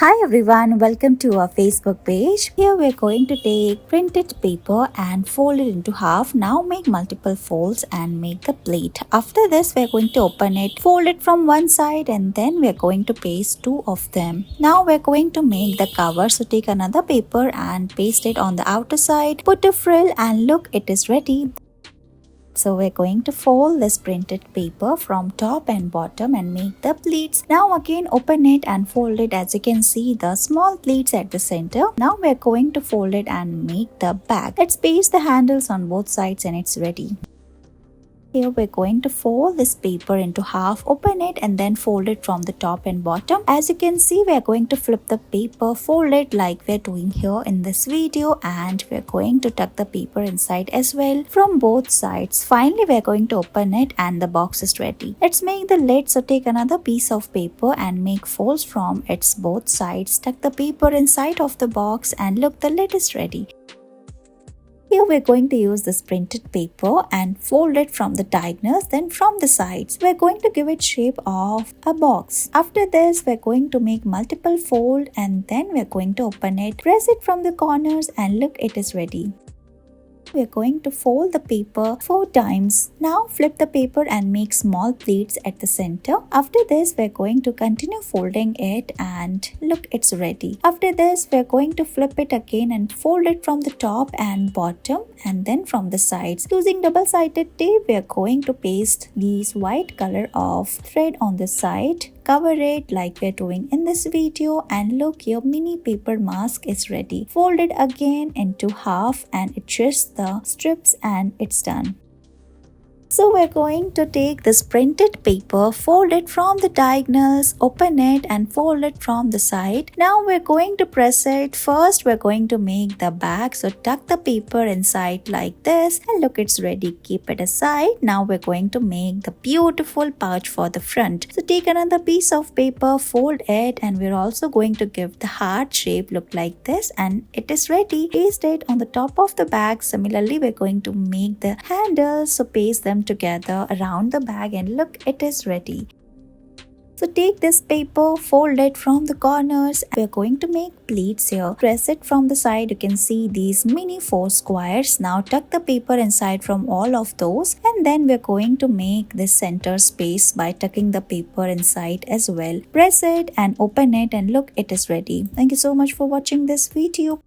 Hi everyone, welcome to our Facebook page. Here we're going to take printed paper and fold it into half. Now make multiple folds and make the plate. After this we're going to open it, fold it from one side and then we're going to paste two of them. Now we're going to make the cover. So take another paper and paste it on the outer side. Put a frill and look, it is ready. So we're going to fold this printed paper from top and bottom and make the pleats. Now again open it and fold it. As you can see, the small pleats at the center. Now we're going to fold it and make the back. Let's paste the handles on both sides and it's ready. Here we're going to fold this paper into half, open it and then fold it from the top and bottom. As you can see, we're going to flip the paper, fold it like we're doing here in this video, and we're going to tuck the paper inside as well from both sides. Finally, we're going to open it and the box is ready. Let's make the lid. So take another piece of paper and make folds from its both sides. Tuck the paper inside of the box and look, the lid is ready. Here we're going to use this printed paper and fold it from the diagonals, then from the sides. We're going to give it shape of a box. After this, we're going to make multiple fold and then we're going to open it, press it from the corners and look, it is ready. We're going to fold the paper 4 times. Now flip the paper and make small pleats at the center. After this, we're going to continue folding it and look, it's ready. After this, we're going to flip it again and fold it from the top and bottom and then from the sides. Using double-sided tape, we're going to paste these white color of thread on the side. Cover it like we're doing in this video and look, your mini paper mask is ready. Fold it again into half and adjust the strips and it's done. So we're going to take this printed paper, fold it from the diagonals, open it and fold it from the side. Now we're going to press it. First we're going to make the back. So tuck the paper inside like this and look, it's ready. Keep it aside. Now we're going to make the beautiful pouch for the front. So take another piece of paper, fold it, and we're also going to give the heart shape look like this and it is ready. Paste it on the top of the bag. Similarly, we're going to make the handles. So paste them together around the bag and look, it is ready. So take this paper, fold it from the corners. We're going to make pleats here. Press it from the side. You can see these mini 4 squares. Now tuck the paper inside from all of those and then we're going to make this center space by tucking the paper inside as well. Press it and open it and look, it is ready. Thank you so much for watching this video.